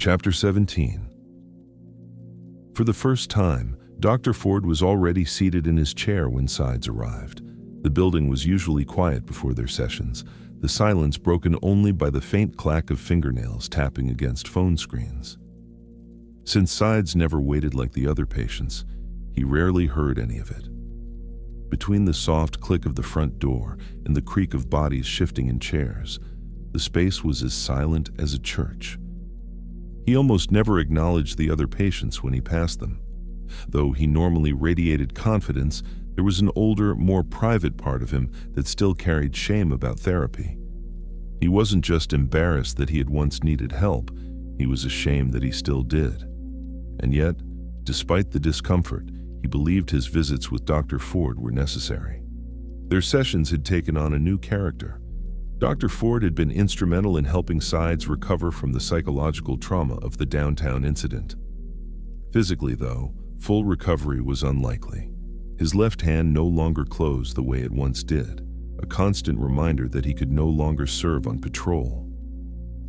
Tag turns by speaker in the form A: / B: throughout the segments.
A: Chapter 17. For the first time, Dr. Ford was already seated in his chair when Sides arrived. The building was usually quiet before their sessions, the silence broken only by the faint clack of fingernails tapping against phone screens. Since Sides never waited like the other patients, he rarely heard any of it. Between the soft click of the front door and the creak of bodies shifting in chairs, the space was as silent as a church. He almost never acknowledged the other patients when he passed them. Though he normally radiated confidence, there was an older, more private part of him that still carried shame about therapy. He wasn't just embarrassed that he had once needed help, he was ashamed that he still did. And yet, despite the discomfort, he believed his visits with Dr. Ford were necessary. Their sessions had taken on a new character. Dr. Ford had been instrumental in helping Sides recover from the psychological trauma of the downtown incident. Physically, though, full recovery was unlikely. His left hand no longer closed the way it once did, a constant reminder that he could no longer serve on patrol.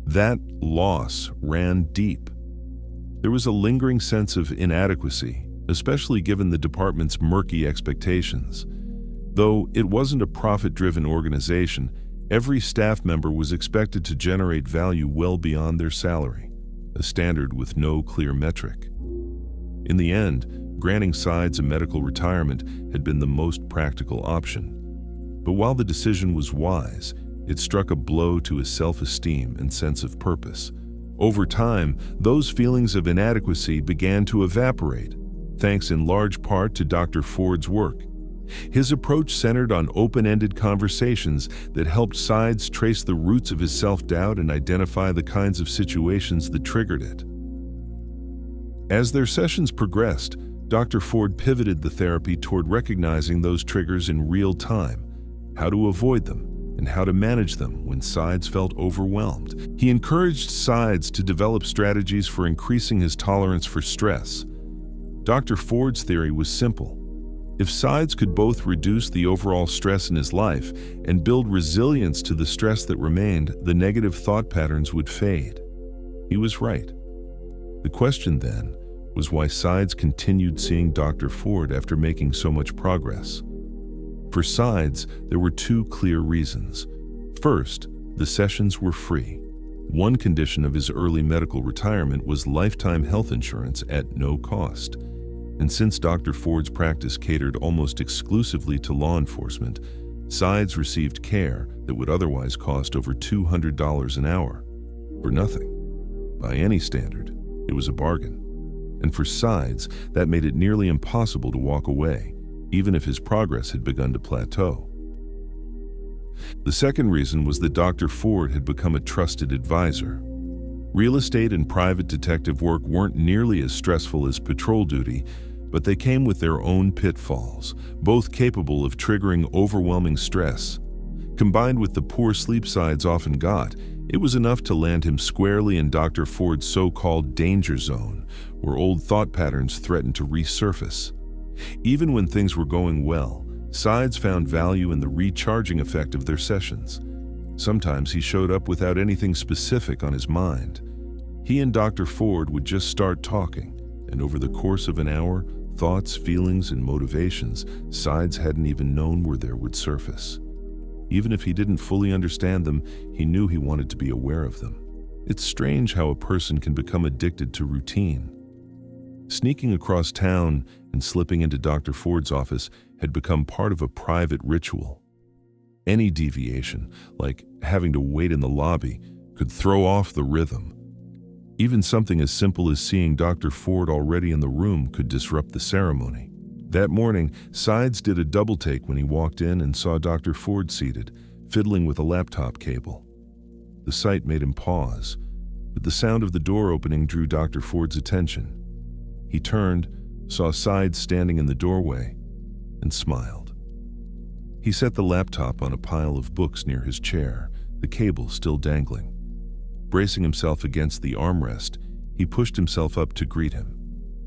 A: That loss ran deep. There was a lingering sense of inadequacy, especially given the department's murky expectations. Though it wasn't a profit-driven organization, every staff member was expected to generate value well beyond their salary, a standard with no clear metric. In the end, granting Sides a medical retirement had been the most practical option. But while the decision was wise, it struck a blow to his self-esteem and sense of purpose. Over time, those feelings of inadequacy began to evaporate, thanks in large part to Dr. Ford's work. His approach centered on open-ended conversations that helped Sides trace the roots of his self-doubt and identify the kinds of situations that triggered it. As their sessions progressed, Dr. Ford pivoted the therapy toward recognizing those triggers in real time, how to avoid them, and how to manage them when Sides felt overwhelmed. He encouraged Sides to develop strategies for increasing his tolerance for stress. Dr. Ford's theory was simple. If Sides could both reduce the overall stress in his life and build resilience to the stress that remained, the negative thought patterns would fade. He was right. The question then was why Sides continued seeing Dr. Ford after making so much progress. For Sides, there were two clear reasons. First, the sessions were free. One condition of his early medical retirement was lifetime health insurance at no cost. And since Dr. Ford's practice catered almost exclusively to law enforcement, Sides received care that would otherwise cost over $200 an hour. For nothing. By any standard, it was a bargain. And for Sides, that made it nearly impossible to walk away, even if his progress had begun to plateau. The second reason was that Dr. Ford had become a trusted advisor. Real estate and private detective work weren't nearly as stressful as patrol duty, but they came with their own pitfalls, both capable of triggering overwhelming stress. Combined with the poor sleep Sides often got, it was enough to land him squarely in Dr. Ford's so-called danger zone, where old thought patterns threatened to resurface. Even when things were going well, Sides found value in the recharging effect of their sessions. Sometimes he showed up without anything specific on his mind. He and Dr. Ford would just start talking, and over the course of an hour, thoughts, feelings, and motivations Sides hadn't even known were there would surface. Even if he didn't fully understand them, he knew he wanted to be aware of them. It's strange how a person can become addicted to routine. Sneaking across town and slipping into Dr. Ford's office had become part of a private ritual. Any deviation, like having to wait in the lobby, could throw off the rhythm. Even something as simple as seeing Dr. Ford already in the room could disrupt the ceremony. That morning, Sides did a double take when he walked in and saw Dr. Ford seated, fiddling with a laptop cable. The sight made him pause, but the sound of the door opening drew Dr. Ford's attention. He turned, saw Sides standing in the doorway, and smiled. He set the laptop on a pile of books near his chair, the cable still dangling. Bracing himself against the armrest, he pushed himself up to greet him.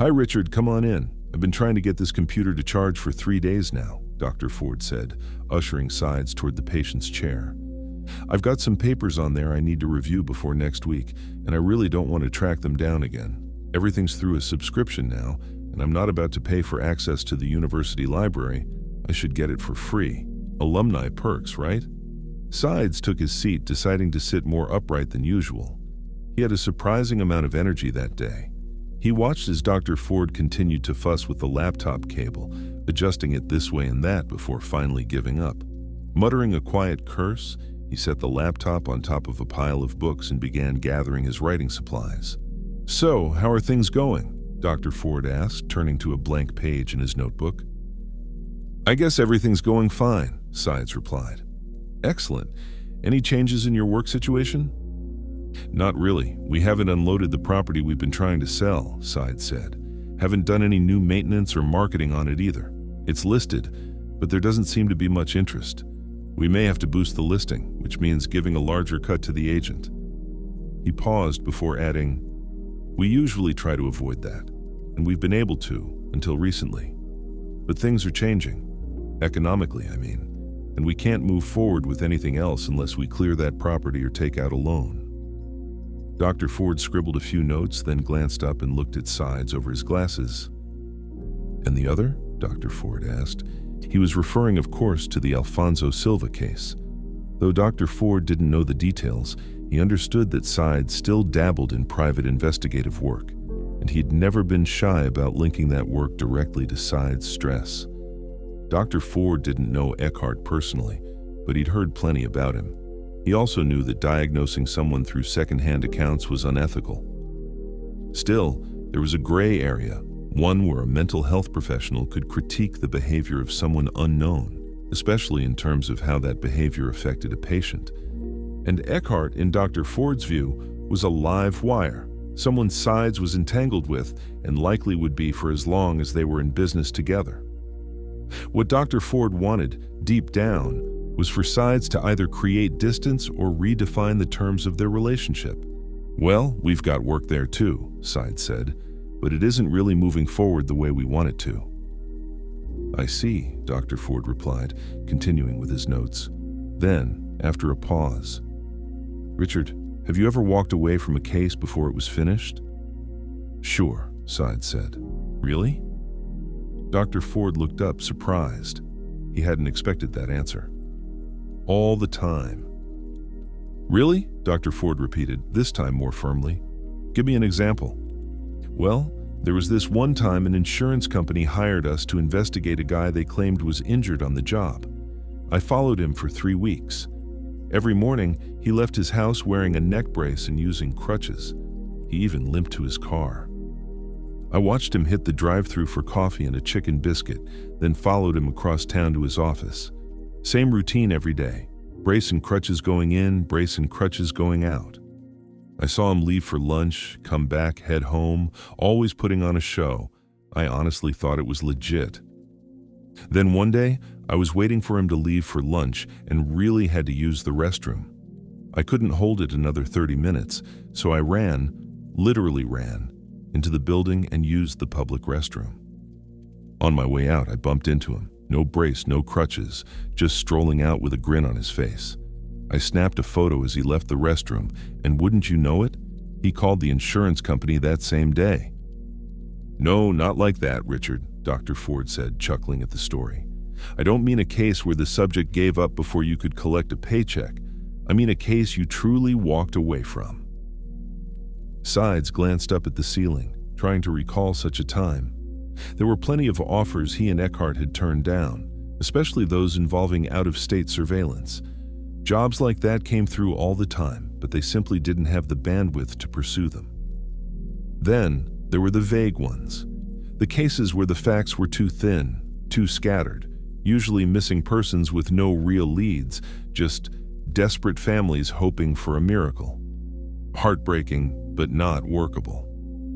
A: "Hi, Richard, come on in. I've been trying to get this computer to charge for 3 days now," Dr. Ford said, ushering Sides toward the patient's chair. I've got some papers on there I need to review before next week, and I really don't want to track them down again. Everything's through a subscription now, and I'm not about to pay for access to the university library. I should get it for free. Alumni perks, right? Sides took his seat, deciding to sit more upright than usual. He had a surprising amount of energy that day. He watched as Dr. Ford continued to fuss with the laptop cable, adjusting it this way and that before finally giving up. Muttering a quiet curse, he set the laptop on top of a pile of books and began gathering his writing supplies. "So, how are things going?" Dr. Ford asked, turning to a blank page in his notebook. "I guess everything's going fine," Sides replied. "Excellent. Any changes in your work situation?" "Not really. We haven't unloaded the property we've been trying to sell," Sides said. "Haven't done any new maintenance or marketing on it either. It's listed, but there doesn't seem to be much interest. We may have to boost the listing, which means giving a larger cut to the agent." He paused before adding, "We usually try to avoid that, and we've been able to until recently. But things are changing. Economically, I mean. And we can't move forward with anything else unless we clear that property or take out a loan." Dr. Ford scribbled a few notes, then glanced up and looked at Sides over his glasses. "And the other?" Dr. Ford asked. He was referring, of course, to the Alfonso Silva case. Though Dr. Ford didn't know the details, he understood that Sides still dabbled in private investigative work, and he'd never been shy about linking that work directly to Sides' stress. Dr. Ford didn't know Eckhart personally, but he'd heard plenty about him. He also knew that diagnosing someone through second-hand accounts was unethical. Still, there was a gray area, one where a mental health professional could critique the behavior of someone unknown, especially in terms of how that behavior affected a patient. And Eckhart, in Dr. Ford's view, was a live wire, someone Sides was entangled with and likely would be for as long as they were in business together. What Dr. Ford wanted, deep down, was for Sides to either create distance or redefine the terms of their relationship. "Well, we've got work there too," Sides said, "but it isn't really moving forward the way we want it to." "I see," Dr. Ford replied, continuing with his notes. Then, after a pause, "Richard, have you ever walked away from a case before it was finished?" "Sure," Sides said. "Really?" Dr. Ford looked up, surprised. He hadn't expected that answer. "All the time." "Really?" Dr. Ford repeated, this time more firmly. "Give me an example." "Well, there was this one time an insurance company hired us to investigate a guy they claimed was injured on the job. I followed him for 3 weeks. Every morning, he left his house wearing a neck brace and using crutches. He even limped to his car. I watched him hit the drive-thru for coffee and a chicken biscuit, then followed him across town to his office. Same routine every day. Brace and crutches going in, brace and crutches going out. I saw him leave for lunch, come back, head home, always putting on a show. I honestly thought it was legit. Then one day, I was waiting for him to leave for lunch and really had to use the restroom. I couldn't hold it another 30 minutes, so I ran, literally ran, into the building and used the public restroom. On my way out, I bumped into him. No brace, no crutches, just strolling out with a grin on his face. I snapped a photo as he left the restroom, and wouldn't you know it, he called the insurance company that same day. "No, not like that, Richard," Dr. Ford said, chuckling at the story. "I don't mean a case where the subject gave up before you could collect a paycheck. I mean a case you truly walked away from." Sides glanced up at the ceiling, trying to recall such a time. There were plenty of offers he and Eckhart had turned down, especially those involving out-of-state surveillance. Jobs like that came through all the time, but they simply didn't have the bandwidth to pursue them. Then, there were the vague ones. The cases where the facts were too thin, too scattered, usually missing persons with no real leads, just desperate families hoping for a miracle. Heartbreaking, but not workable.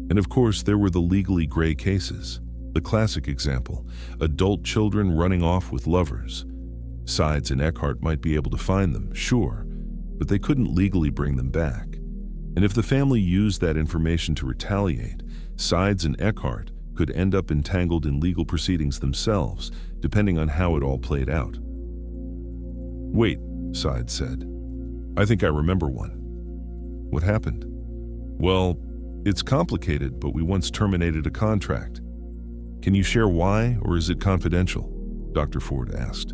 A: And of course, there were the legally gray cases. The classic example, adult children running off with lovers. Sides and Eckhart might be able to find them, sure, but they couldn't legally bring them back. And if the family used that information to retaliate, Sides and Eckhart could end up entangled in legal proceedings themselves, depending on how it all played out. "Wait," Sides said. I think I remember one. What happened? Well, it's complicated, but we once terminated a contract. Can you share why, or is it confidential? Dr. Ford asked.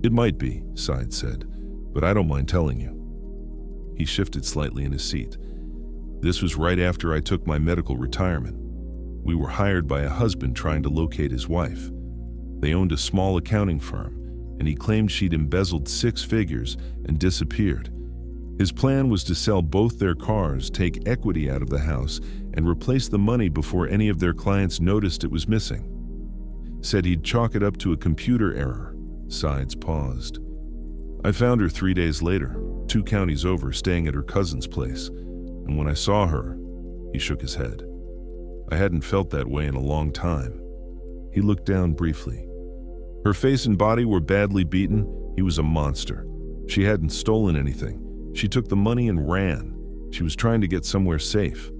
A: It might be, Sides said, but I don't mind telling you. He shifted slightly in his seat. This was right after I took my medical retirement. We were hired by a husband trying to locate his wife. They owned a small accounting firm, and he claimed she'd embezzled 6 figures and disappeared. His plan was to sell both their cars, take equity out of the house, and replace the money before any of their clients noticed it was missing. Said he'd chalk it up to a computer error. Sides paused. I found her 3 days later, 2 counties over, staying at her cousin's place. And when I saw her, he shook his head. I hadn't felt that way in a long time. He looked down briefly. Her face and body were badly beaten. He was a monster. She hadn't stolen anything. She took the money and ran. She was trying to get somewhere safe.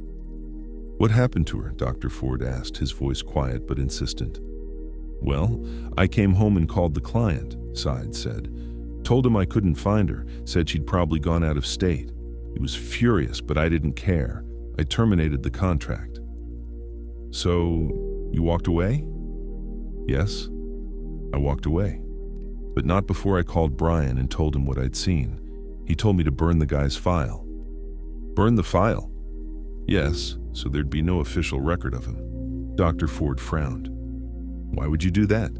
A: What happened to her? Dr. Ford asked, his voice quiet but insistent. Well, I came home and called the client, Sides said. Told him I couldn't find her, said she'd probably gone out of state. He was furious, but I didn't care. I terminated the contract. So, you walked away? Yes, I walked away. But not before I called Brian and told him what I'd seen. He told me to burn the guy's file. Burn the file? Yes, so there'd be no official record of him. Dr. Ford frowned. Why would you do that?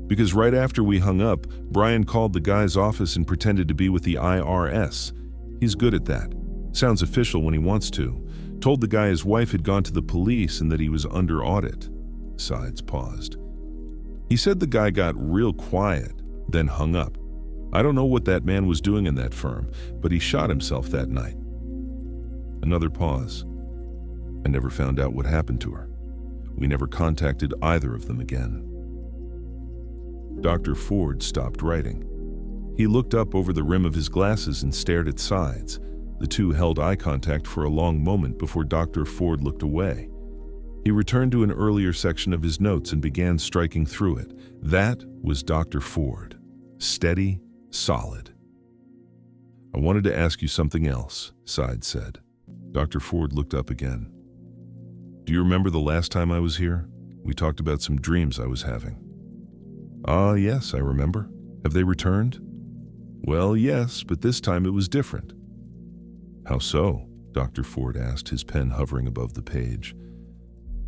A: Because right after we hung up, Brian called the guy's office and pretended to be with the IRS. He's good at that. Sounds official when he wants to. Told the guy his wife had gone to the police and that he was under audit. Sides paused. He said the guy got real quiet, then hung up. I don't know what that man was doing in that firm, but he shot himself that night. Another pause. I never found out what happened to her. We never contacted either of them again. Dr. Ford stopped writing. He looked up over the rim of his glasses and stared at Sides. The two held eye contact for a long moment before Dr. Ford looked away. He returned to an earlier section of his notes and began striking through it. That was Dr. Ford. Steady, solid. I wanted to ask you something else, Sides said. Dr. Ford looked up again. Do you remember the last time I was here? We talked about some dreams I was having. Ah, yes, I remember. Have they returned? Well, yes, but this time it was different. How so? Dr. Ford asked, his pen hovering above the page.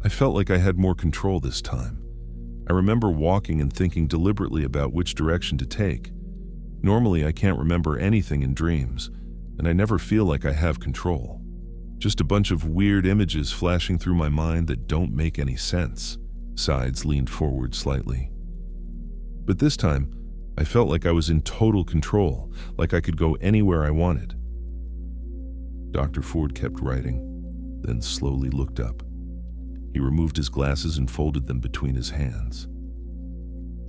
A: I felt like I had more control this time. I remember walking and thinking deliberately about which direction to take. Normally, I can't remember anything in dreams, and I never feel like I have control. Just a bunch of weird images flashing through my mind that don't make any sense. Sides leaned forward slightly. But this time, I felt like I was in total control, like I could go anywhere I wanted. Dr. Ford kept writing, then slowly looked up. He removed his glasses and folded them between his hands.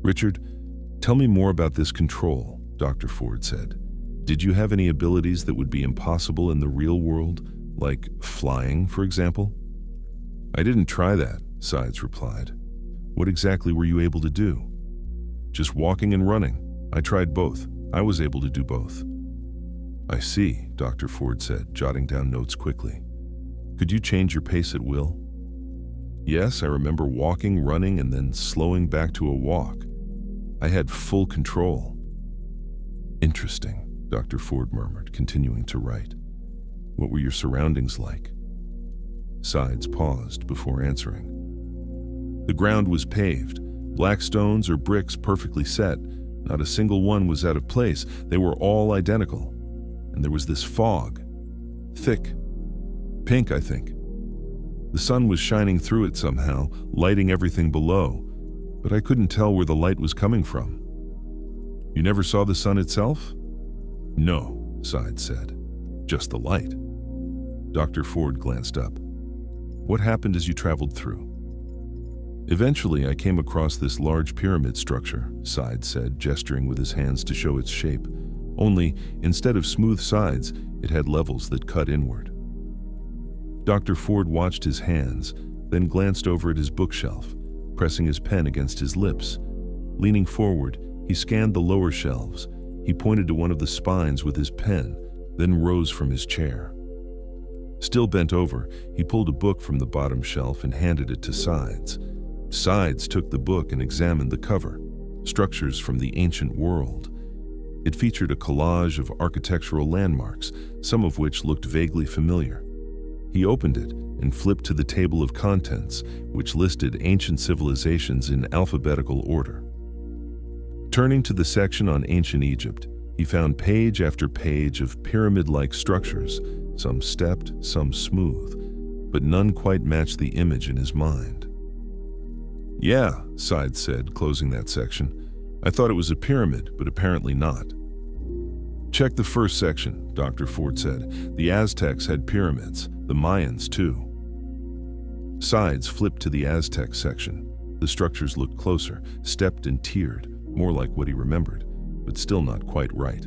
A: Richard, tell me more about this control, Dr. Ford said. Did you have any abilities that would be impossible in the real world, like flying, for example? I didn't try that, Sides replied. What exactly were you able to do? Just walking and running. I tried both. I was able to do both. I see, Dr. Ford said, jotting down notes quickly. Could you change your pace at will? Yes, I remember walking, running, and then slowing back to a walk. I had full control. Interesting, Dr. Ford murmured, continuing to write. What were your surroundings like? Sides paused before answering. The ground was paved, black stones or bricks perfectly set. Not a single one was out of place. They were all identical. And there was this fog. Thick. Pink, I think. The sun was shining through it somehow, lighting everything below, but I couldn't tell where the light was coming from. You never saw the sun itself? No, Sides said. Just the light. Dr. Ford glanced up. What happened as you traveled through? Eventually, I came across this large pyramid structure, Sides said, gesturing with his hands to show its shape. Only, instead of smooth sides, it had levels that cut inward. Dr. Ford watched his hands, then glanced over at his bookshelf, pressing his pen against his lips. Leaning forward, he scanned the lower shelves. He pointed to one of the spines with his pen, then rose from his chair. Still bent over, he pulled a book from the bottom shelf and handed it to Sides. Sides took the book and examined the cover, structures from the ancient world. It featured a collage of architectural landmarks, some of which looked vaguely familiar. He opened it and flipped to the table of contents, which listed ancient civilizations in alphabetical order. Turning to the section on ancient Egypt, he found page after page of pyramid-like structures, some stepped, some smooth, but none quite matched the image in his mind. "Yeah," Sides said, closing that section. "I thought it was a pyramid, but apparently not." "Check the first section," Dr. Ford said. "The Aztecs had pyramids, the Mayans too." Sides flipped to the Aztec section. The structures looked closer, stepped and tiered, more like what he remembered, but still not quite right.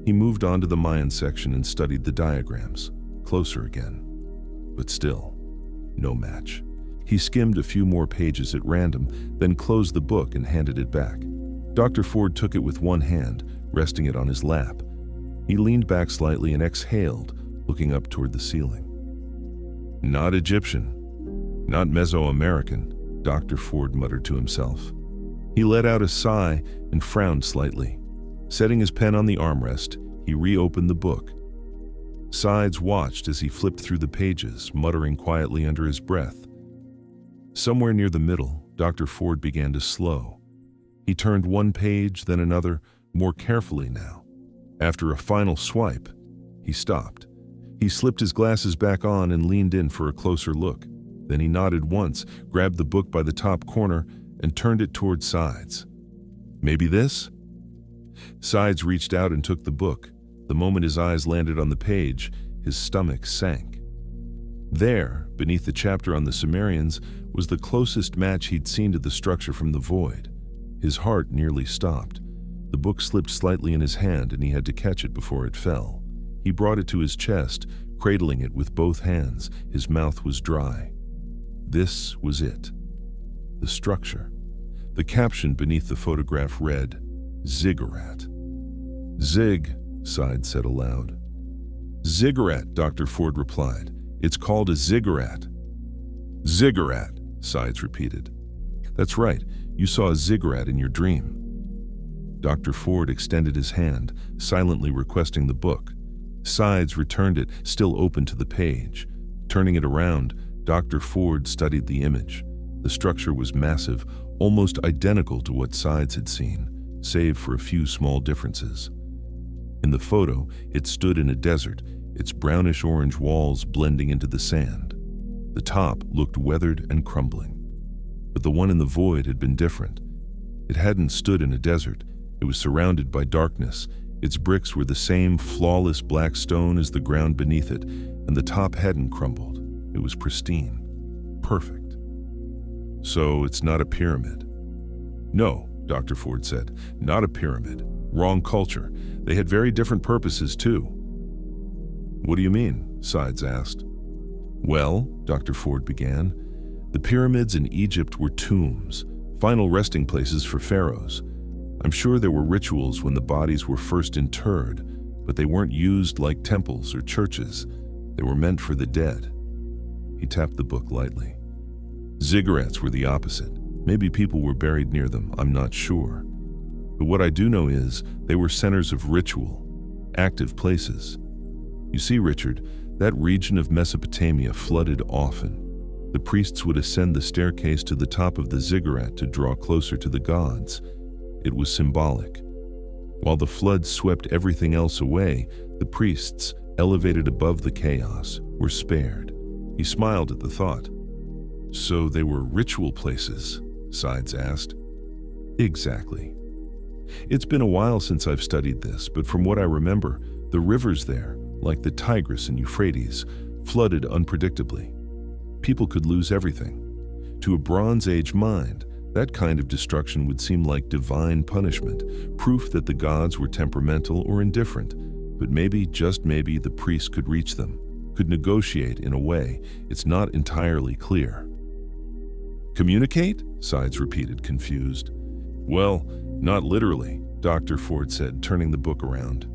A: He moved on to the Mayan section and studied the diagrams, closer again. But still, no match. He skimmed a few more pages at random, then closed the book and handed it back. Dr. Ford took it with one hand, resting it on his lap. He leaned back slightly and exhaled, looking up toward the ceiling. "Not Egyptian, not Mesoamerican," Dr. Ford muttered to himself. He let out a sigh and frowned slightly. Setting his pen on the armrest, he reopened the book. Sides watched as he flipped through the pages, muttering quietly under his breath. Somewhere near the middle, Dr. Ford began to slow. He turned one page, then another, more carefully now. After a final swipe, he stopped. He slipped his glasses back on and leaned in for a closer look. Then he nodded once, grabbed the book by the top corner, and turned it toward Sides. "Maybe this?" Sides reached out and took the book. The moment his eyes landed on the page, his stomach sank. There, beneath the chapter on the Sumerians, was the closest match he'd seen to the structure from the void. His heart nearly stopped. The book slipped slightly in his hand and he had to catch it before it fell. He brought it to his chest, cradling it with both hands. His mouth was dry. This was it. The structure. The caption beneath the photograph read, "Ziggurat." "Zig," Sides said aloud. "Ziggurat," Dr. Ford replied. "It's called a ziggurat." "Ziggurat," Sides repeated. "That's right. You saw a ziggurat in your dream." Dr. Ford extended his hand, silently requesting the book. Sides returned it, still open to the page. Turning it around, Dr. Ford studied the image. The structure was massive, almost identical to what Sides had seen, save for a few small differences. In the photo, it stood in a desert, its brownish-orange walls blending into the sand. The top looked weathered and crumbling. But the one in the void had been different. It hadn't stood in a desert. It was surrounded by darkness. Its bricks were the same flawless black stone as the ground beneath it, and the top hadn't crumbled. It was pristine. Perfect. "So it's not a pyramid?" "No," Dr. Ford said. "Not a pyramid. Wrong culture. They had very different purposes, too." "What do you mean?" Sides asked. "Well," Dr. Ford began, "the pyramids in Egypt were tombs, final resting places for pharaohs. I'm sure there were rituals when the bodies were first interred, but they weren't used like temples or churches. They were meant for the dead." He tapped the book lightly. "Ziggurats were the opposite. Maybe people were buried near them, I'm not sure. But what I do know is they were centers of ritual, active places. You see, Richard, that region of Mesopotamia flooded often. The priests would ascend the staircase to the top of the ziggurat to draw closer to the gods. It was symbolic. While the flood swept everything else away, the priests, elevated above the chaos, were spared. He smiled at the thought. "So they were ritual places?" Sides asked. "Exactly. It's been a while since I've studied this, but from what I remember, the rivers there, like the Tigris and Euphrates, flooded unpredictably. People could lose everything. To a Bronze Age mind, that kind of destruction would seem like divine punishment, proof that the gods were temperamental or indifferent. But maybe, just maybe, the priests could reach them, could negotiate in a way. It's not entirely clear." "Communicate?" Sides repeated, confused. "Well, not literally. Dr. Ford said, turning the book around.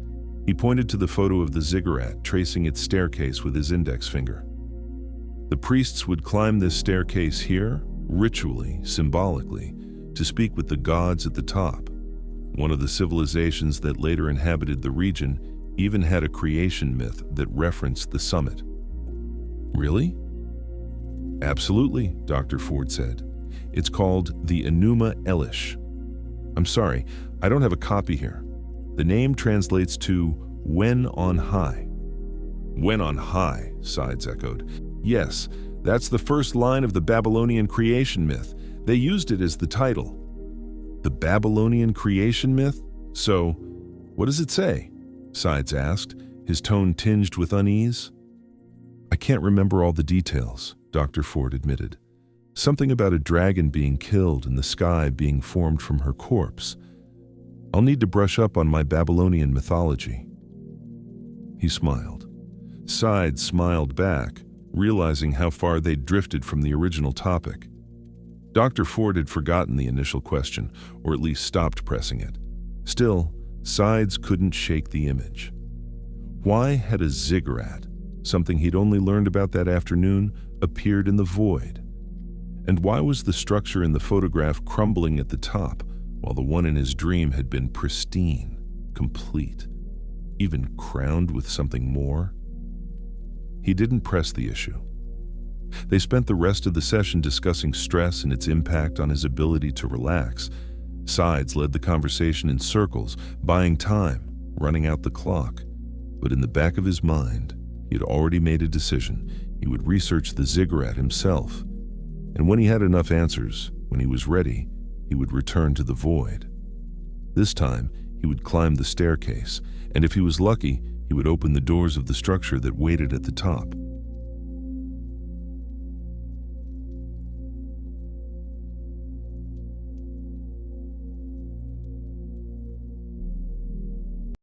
A: He pointed to the photo of the Ziggurat, tracing its staircase with his index finger. The priests would climb this staircase here, ritually, symbolically, to speak with the gods at the top. One of the civilizations that later inhabited the region even had a creation myth that referenced the summit. Really? Absolutely, Dr. Ford said. It's called the Enuma Elish. I'm sorry, I don't have a copy here. The name translates to when on high. When on high, Sides echoed. Yes, that's the first line of the Babylonian creation myth. They used it as the title. The Babylonian creation myth? So, what does it say? Sides asked, his tone tinged with unease. I can't remember all the details, Dr. Ford admitted. Something about a dragon being killed and the sky being formed from her corpse. I'll need to brush up on my Babylonian mythology. He smiled. Sides smiled back, realizing how far they'd drifted from the original topic. Dr. Ford had forgotten the initial question, or at least stopped pressing it. Still, Sides couldn't shake the image. Why had a ziggurat, something he'd only learned about that afternoon, appeared in the void? And why was the structure in the photograph crumbling at the top, while the one in his dream had been pristine, complete, even crowned with something more? He didn't press the issue. They spent the rest of the session discussing stress and its impact on his ability to relax. Sides led the conversation in circles, buying time, running out the clock. But in the back of his mind, he had already made a decision. He would research the ziggurat himself. And when he had enough answers, when he was ready, he would return to the void. This time, he would climb the staircase, and if he was lucky, he would open the doors of the structure that waited at the top.